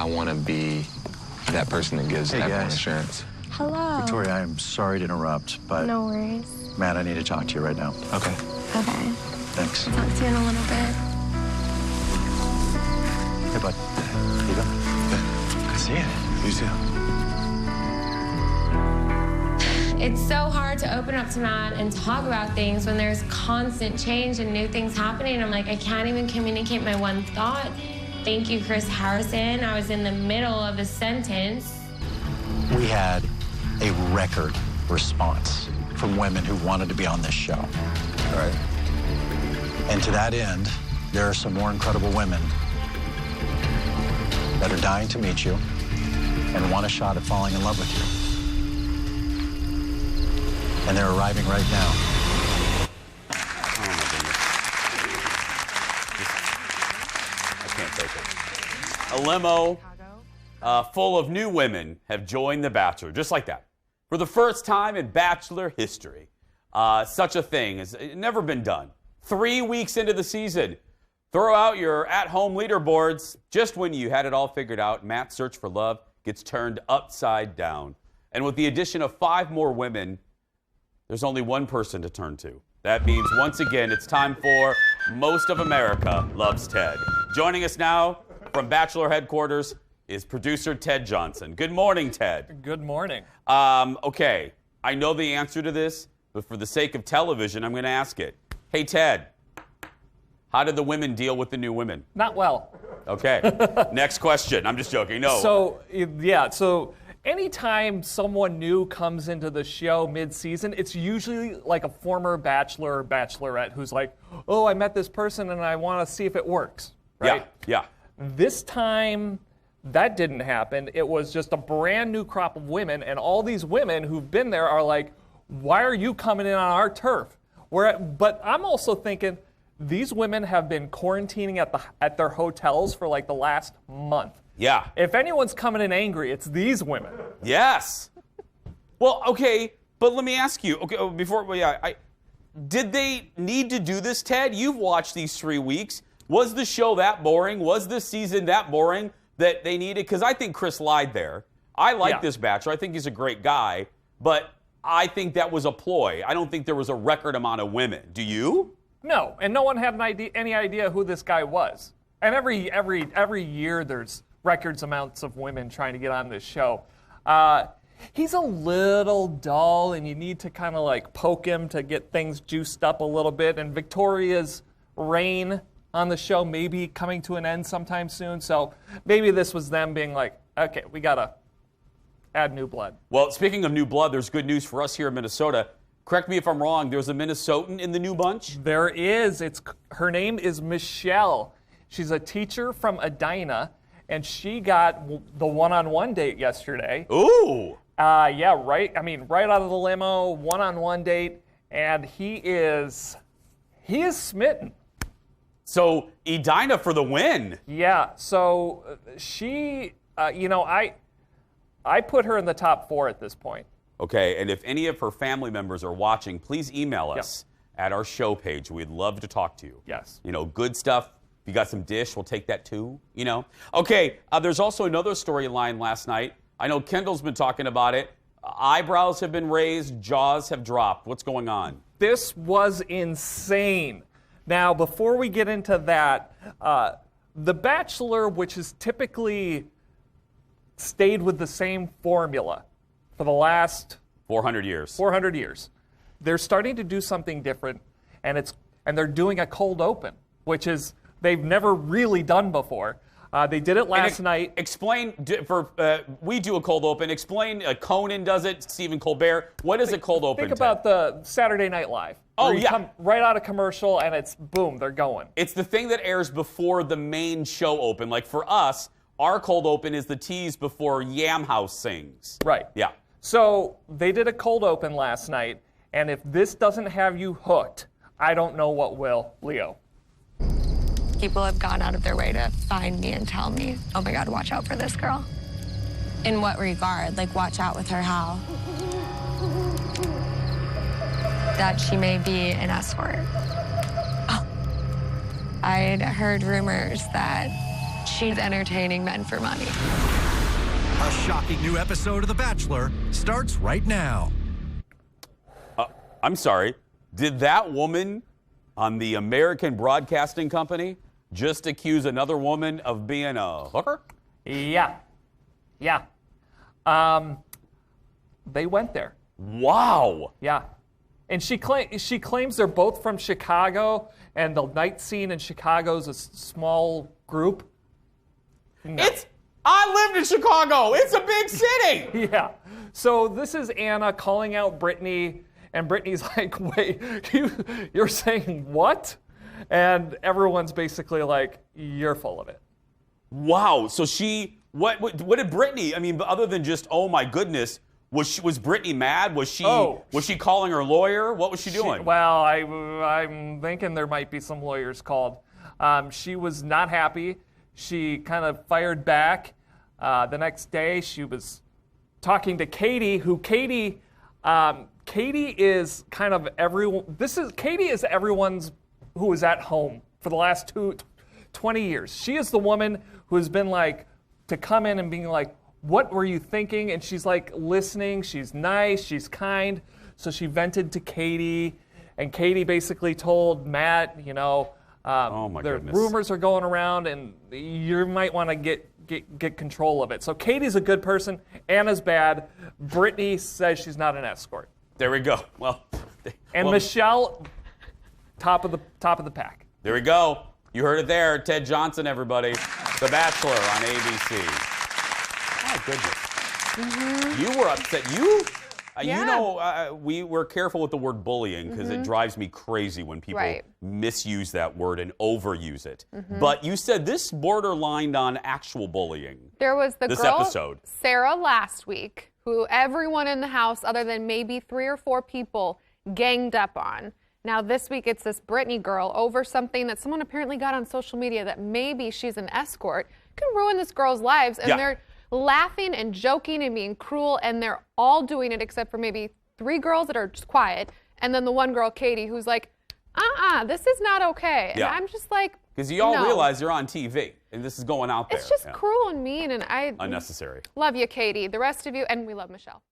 I want to be that person that gives everyone assurance. Hello. Victoria, I'm sorry to interrupt, but... No worries. Matt, I need to talk to you right now. Okay. Okay. Thanks. Talk to you in a little bit. Hey, bud. How you doing? Good. I see it. You too. It's so hard to open up to Matt and talk about things when there's constant change and new things happening. I'm like, I can't even communicate my one thought. Thank you, Chris Harrison. I was in the middle of a sentence. We had a record response from women who wanted to be on this show. All right. And to that end, there are some more incredible women that are dying to meet you and want a shot at falling in love with you. And they're arriving right now. Oh, my goodness. I can't take it. A limo full of new women have joined The Bachelor, just like that. For the first time in Bachelor history. Such a thing has never been done. 3 weeks into the season, throw out your at-home leaderboards. Just when you had it all figured out, Matt's search for love gets turned upside down. And with the addition of 5 more women, there's only one person to turn to. That means, once again, it's time for Most of America Loves Ted. Joining us now from Bachelor headquarters is producer Ted Johnsen. Good morning, Ted. Good morning. Okay, I know the answer to this, but for the sake of television, I'm going to ask it. Hey, Ted, how did the women deal with the new women? Not well. Okay, next question. I'm just joking. No. So anytime someone new comes into the show mid-season, it's usually like a former bachelor or bachelorette who's like, oh, I met this person and I want to see if it works, right? Yeah. This time, that didn't happen. It was just a brand new crop of women, and all these women who've been there are like, why are you coming in on our turf? But I'm also thinking, these women have been quarantining at their hotels for like the last month. Yeah. If anyone's coming in angry, it's these women. Yes. Well, okay, but let me ask you. Okay, did they need to do this, Ted? You've watched these 3 weeks. Was the show that boring? Was this season that boring that they needed? Because I think Chris lied there. I like this Bachelor. I think he's a great guy, but I think that was a ploy. I don't think there was a record amount of women. Do you? No, and no one had any idea who this guy was. And every year there's records amounts of women trying to get on this show. He's a little dull, and you need to kind of like poke him to get things juiced up a little bit. And Victoria's reign on the show may be coming to an end sometime soon. So maybe this was them being like, okay, we got to add new blood. Well, speaking of new blood, there's good news for us here in Minnesota. Correct me if I'm wrong, there's a Minnesotan in the new bunch? There is. Her name is Michelle. She's a teacher from Edina, and she got the one-on-one date yesterday. Ooh! Yeah, right. I mean, right out of the limo, one-on-one date, and he is smitten. So Edina for the win. Yeah. So she, I put her in the top 4 at this point. Okay, and if any of her family members are watching, please email us at our show page. We'd love to talk to you. Yes. Good stuff. If you got some dish, we'll take that too, Okay, there's also another storyline last night. I know Kendall's been talking about it. Eyebrows have been raised, jaws have dropped. What's going on? This was insane. Now, before we get into that, The Bachelor, which has typically stayed with the same formula for the last 400 years. 400 years. They're starting to do something different, and they're doing a cold open, which is they've never really done before. They did it last night. Explain, we do a cold open. Explain, Conan does it, Stephen Colbert. What is a cold open? Think about the Saturday Night Live. Oh, you come right out of commercial, and it's boom, they're going. It's the thing that airs before the main show open. Like for us, our cold open is the tease before Yam House sings. Right. Yeah. So they did a cold open last night, and if this doesn't have you hooked, I don't know what will, Leo. People have gone out of their way to find me and tell me, oh my God, watch out for this girl. In what regard? Like, watch out with her how? That she may be an escort. Oh. I'd heard rumors that she's entertaining men for money. A shocking new episode of The Bachelor starts right now. I'm sorry. Did that woman on the American Broadcasting Company just accuse another woman of being a hooker? Yeah. They went there. Wow. Yeah. And she claims they're both from Chicago, and the night scene in Chicago is a small group. No. I lived in Chicago. It's a big city. Yeah. So this is Anna calling out Brittany, and Brittany's like, wait, you're saying what? And everyone's basically like, you're full of it. Wow. So what did Brittany, I mean, other than just, oh my goodness, was Brittany mad? Was she calling her lawyer? What was she doing? I'm thinking there might be some lawyers called. She was not happy. She kind of fired back. The next day, she was talking to Katie, Katie is kind of everyone. Katie is everyone's who is at home for the last 20 years. She is the woman who has been like to come in and being like, what were you thinking? And she's like listening. She's nice. She's kind. So she vented to Katie, and Katie basically told Matt, oh my goodness. Rumors are going around, and you might want to get control of it. So Katie's a good person. Anna's bad. Brittany says she's not an escort. There we go. Michelle, top of the pack. There we go. You heard it there. Ted Johnsen, everybody. The Bachelor on ABC. My goodness. Mm-hmm. You were upset. We were careful with the word bullying because it drives me crazy when people misuse that word and overuse it. Mm-hmm. But you said this borderlined on actual bullying. There was this girl, episode. Sarah, last week, who everyone in the house, other than maybe 3 or 4 people, ganged up on. Now this week it's this Brittany girl over something that someone apparently got on social media that maybe she's an escort. Can ruin this girl's lives, and they're laughing and joking and being cruel, and they're all doing it except for maybe 3 girls that are just quiet, and then the one girl, Katie, who's like, this is not okay. And I'm just like, because you all realize you're on TV, and this is going out there. It's just cruel and mean, and I unnecessary. Love you, Katie. The rest of you, and we love Michelle.